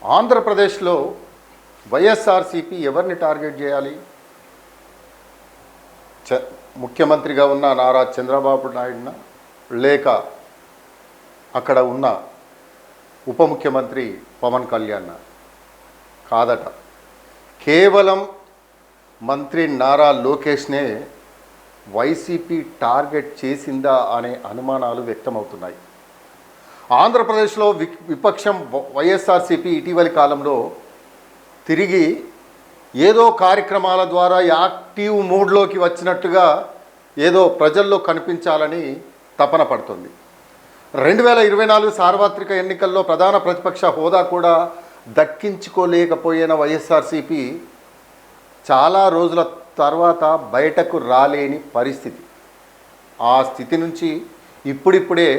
ఆంధ్రప్రదేశ్లో వైఎస్ఆర్సీపీ ఎవరిని టార్గెట్ చేయాలి? ముఖ్యమంత్రిగా ఉన్న నారా చంద్రబాబు నాయుడున, లేక అక్కడ ఉన్న ఉప ముఖ్యమంత్రి పవన్ కళ్యాణ్? కాదట, కేవలం మంత్రి నారా లోకేష్నే వైసీపీ టార్గెట్ చేసిందా అనే అనుమానాలు వ్యక్తమవుతున్నాయి. ఆంధ్రప్రదేశ్లో విపక్షం వైఎస్ఆర్సీపీ ఇటీవలి కాలంలో తిరిగి ఏదో కార్యక్రమాల ద్వారా యాక్టివ్ మూడ్లోకి వచ్చినట్టుగా ఏదో ప్రజల్లో కనిపించాలని తపన పడుతుంది. 2024 సార్వత్రిక ఎన్నికల్లో ప్రధాన ప్రతిపక్ష హోదా కూడా దక్కించుకోలేకపోయిన వైఎస్ఆర్సీపీ చాలా రోజుల తర్వాత బయటకు రాలేని పరిస్థితి. ఆ స్థితి నుంచి ఇప్పుడిప్పుడే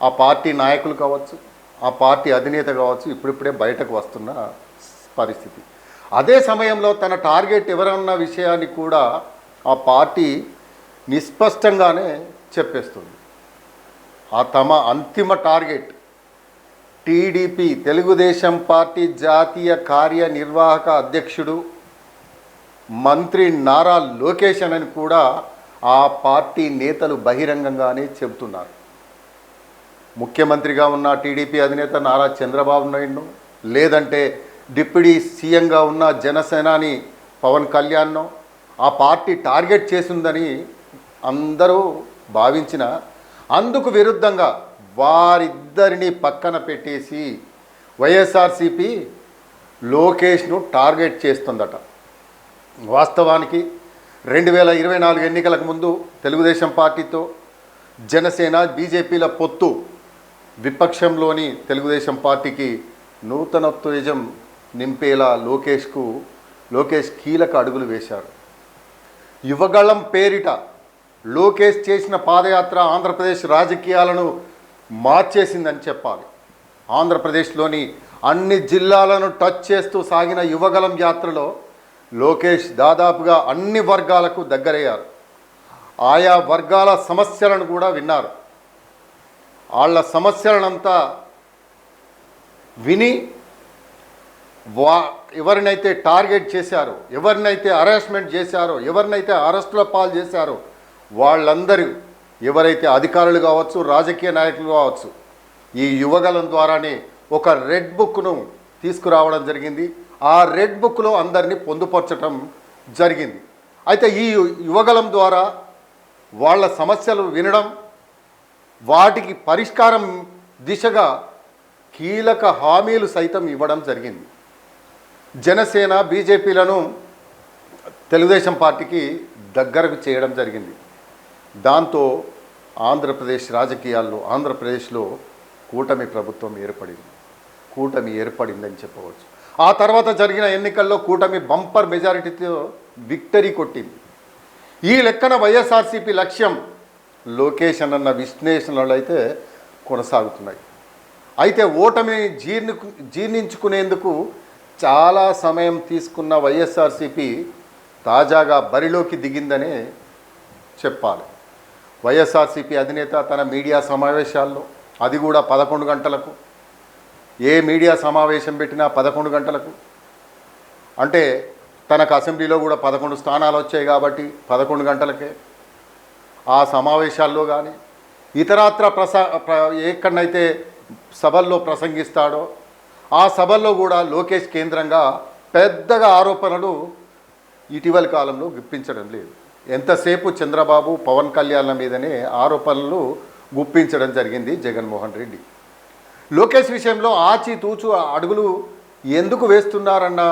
ఆ పార్టీ నాయకులు కావచ్చు, ఆ పార్టీ అధినేత కావచ్చు, ఇప్పుడిప్పుడే బయటకు వస్తున్న పరిస్థితి. అదే సమయంలో తన టార్గెట్ ఎవరన్న విషయాన్ని కూడా ఆ పార్టీ నిస్పష్టంగానే చెప్పేస్తుంది. ఆ తమ అంతిమ టార్గెట్ టీడీపీ, తెలుగుదేశం పార్టీ జాతీయ కార్యనిర్వాహక అధ్యక్షుడు మంత్రి నారా లోకేష్ అని కూడా ఆ పార్టీ నేతలు బహిరంగంగానే చెబుతున్నారు. ముఖ్యమంత్రిగా ఉన్న టీడీపీ అధినేత నారా చంద్రబాబు నాయుడును, లేదంటే డిప్యూటీ సీఎంగా ఉన్న జనసేనాని పవన్ కళ్యాణ్ను ఆ పార్టీ టార్గెట్ చేసిందని అందరూ భావించిన, అందుకు విరుద్ధంగా వారిద్దరిని పక్కన పెట్టేసి వైఎస్ఆర్సీపీ లోకేష్ను టార్గెట్ చేస్తుందట. వాస్తవానికి 2024 ఎన్నికలకు ముందు తెలుగుదేశం పార్టీతో జనసేన, బీజేపీల పొత్తు విపక్షంలోని తెలుగుదేశం పార్టీకి నూతనోత్తేజం నింపేలా లోకేష్ కీలక అడుగులు వేశారు. యువగళం పేరిట లోకేష్ చేసిన పాదయాత్ర ఆంధ్రప్రదేశ్ రాజకీయాలను మార్చేసిందని చెప్పాలి. ఆంధ్రప్రదేశ్లోని అన్ని జిల్లాలను టచ్ చేస్తూ సాగిన యువగళం యాత్రలో లోకేష్ దాదాపుగా అన్ని వర్గాలకు దగ్గరయ్యారు. ఆయా వర్గాల సమస్యలను కూడా విన్నారు. వాళ్ళ సమస్యలనంతా విని ఎవరినైతే టార్గెట్ చేశారో, ఎవరినైతే హరాస్మెంట్ చేశారో, ఎవరినైతే అరెస్టుల పాలు చేశారో వాళ్ళందరూ, ఎవరైతే అధికారులు కావచ్చు, రాజకీయ నాయకులు కావచ్చు, ఈ యువగలం ద్వారానే ఒక రెడ్ బుక్ను తీసుకురావడం జరిగింది. ఆ రెడ్ బుక్లో అందరినీ పొందుపరచడం జరిగింది. అయితే ఈ యువగలం ద్వారా వాళ్ళ సమస్యలు వినడం, వాటికి పరిష్కారం దిశగా కీలక హామీలు సైతం ఇవ్వడం జరిగింది. జనసేన, బీజేపీలను తెలుగుదేశం పార్టీకి దగ్గరకు చేయడం జరిగింది. దాంతో ఆంధ్రప్రదేశ్ రాజకీయాల్లో, ఆంధ్రప్రదేశ్లో కూటమి ప్రభుత్వం ఏర్పడిందని చెప్పవచ్చు. ఆ తర్వాత జరిగిన ఎన్నికల్లో కూటమి బంపర్ మెజారిటీతో విక్టరీ కొట్టింది. ఈ లెక్కన వైఎస్ఆర్సీపీ లక్ష్యం లోకేష్ అన్న విశ్లేషణలు అయితే కొనసాగుతున్నాయి. అయితే ఓటమిని జీర్ణించుకునేందుకు చాలా సమయం తీసుకున్న వైఎస్ఆర్సీపీ తాజాగా బరిలోకి దిగిందనే చెప్పాలి. వైఎస్ఆర్సీపీ అధినేత తన మీడియా సమావేశాల్లో, అది కూడా 11 గంటలకు, ఏ మీడియా సమావేశం పెట్టినా 11 గంటలకు, అంటే తనకు అసెంబ్లీలో కూడా 11 స్థానాలు వచ్చాయి కాబట్టి 11 గంటలకే ఆ సమావేశాల్లో కానీ ఇతరత్ర ఎక్కడనైతే సభల్లో ప్రసంగిస్తాడో ఆ సభల్లో కూడా లోకేష్ కేంద్రంగా పెద్దగా ఆరోపణలు ఇటీవలి కాలంలో గుప్పించడం లేదు. ఎంతసేపు చంద్రబాబు, పవన్ కళ్యాణ్ల మీదనే ఆరోపణలు గుప్పించడం జరిగింది జగన్మోహన్ రెడ్డి. లోకేష్ విషయంలో ఆచితూచు అడుగులు ఎందుకు వేస్తున్నారన్న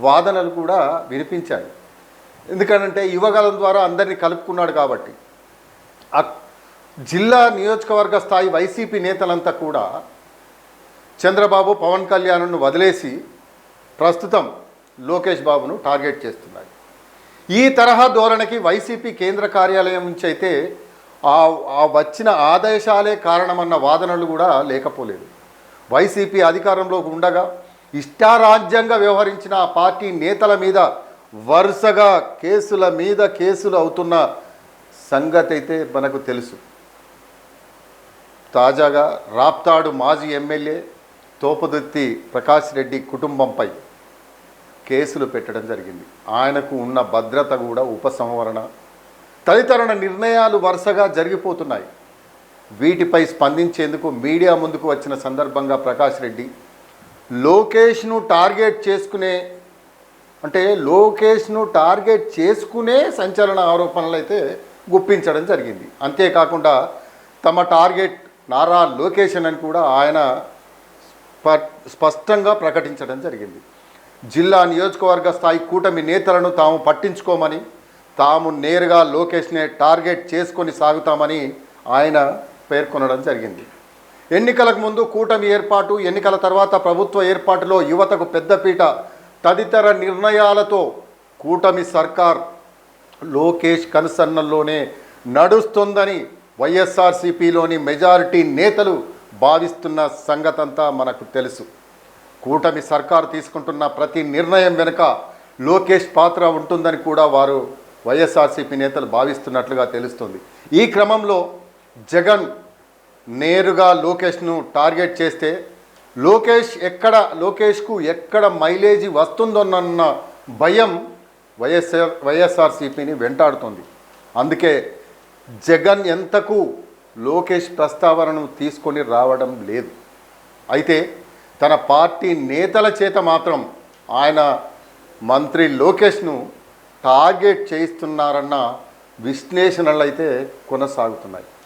వాదనలు కూడా వినిపించాయి. ఎందుకనంటే యువగలం ద్వారా అందరినీ కలుపుకున్నాడు కాబట్టి. జిల్లా నియోజకవర్గ స్థాయి వైసీపీ నేతలంతా కూడా చంద్రబాబు, పవన్ కళ్యాణ్ను వదిలేసి ప్రస్తుతం లోకేష్ బాబును టార్గెట్ చేస్తున్నారు. ఈ తరహా ధోరణికి వైసీపీ కేంద్ర కార్యాలయం నుంచి అయితే వచ్చిన ఆదేశాలే కారణమన్న వాదనలు కూడా లేకపోలేదు. వైసీపీ అధికారంలో ఉండగా ఇష్టారాజ్యంగా వ్యవహరించిన ఆ పార్టీ నేతల మీద వరుసగా కేసుల మీద కేసులు అవుతున్న సంగతి అయితే మనకు తెలుసు. తాజాగా రాప్తాడు మాజీ ఎమ్మెల్యే తోపుదుర్తి ప్రకాష్ రెడ్డి కుటుంబంపై కేసులు పెట్టడం జరిగింది. ఆయనకు ఉన్న భద్రత కూడా ఉపసంహరణ తదితర నిర్ణయాలు వరుసగా జరిగిపోతున్నాయి. వీటిపై స్పందించేందుకు మీడియా ముందుకు వచ్చిన సందర్భంగా ప్రకాష్ రెడ్డి లోకేష్ను టార్గెట్ చేసుకునే సంచలన ఆరోపణలు అయితే గుప్పించడం జరిగింది. అంతేకాకుండా తమ టార్గెట్ నారా లోకేష్ అని కూడా ఆయన స్పష్టంగా ప్రకటించడం జరిగింది. జిల్లా నియోజకవర్గ స్థాయి కూటమి నేతలను తాము పట్టించుకోమని, తాము నేరుగా లోకేష్నే టార్గెట్ చేసుకొని సాగుతామని ఆయన పేర్కొనడం జరిగింది. ఎన్నికలకు ముందు కూటమి ఏర్పాటు, ఎన్నికల తర్వాత ప్రభుత్వ ఏర్పాటులో యువతకు పెద్దపీట తదితర నిర్ణయాలతో కూటమి సర్కార్ లోకేష్ కనుసన్నల్లోనే నడుస్తుందని వైఎస్ఆర్సీపీలోని మెజారిటీ నేతలు భావిస్తున్న సంగతంతా మనకు తెలుసు. కూటమి సర్కారు తీసుకుంటున్న ప్రతి నిర్ణయం వెనుక లోకేష్ పాత్ర ఉంటుందని కూడా వారు వైఎస్ఆర్సీపీ నేతలు భావిస్తున్నట్లుగా తెలుస్తుంది. ఈ క్రమంలో జగన్ నేరుగా లోకేష్ను టార్గెట్ చేస్తే లోకేష్కు ఎక్కడ మైలేజీ వస్తుందోనన్న భయం వైఎస్ఆర్సీపీని వెంటాడుతుంది. అందుకే జగన్ ఎంతకు లోకేష్ ప్రస్తావనను తీసుకొని రావడం లేదు. అయితే తన పార్టీ నేతల చేత మాత్రం ఆయన మంత్రి లోకేష్ను టార్గెట్ చేయిస్తున్నారన్న విశ్లేషణలు అయితే కొనసాగుతున్నాయి.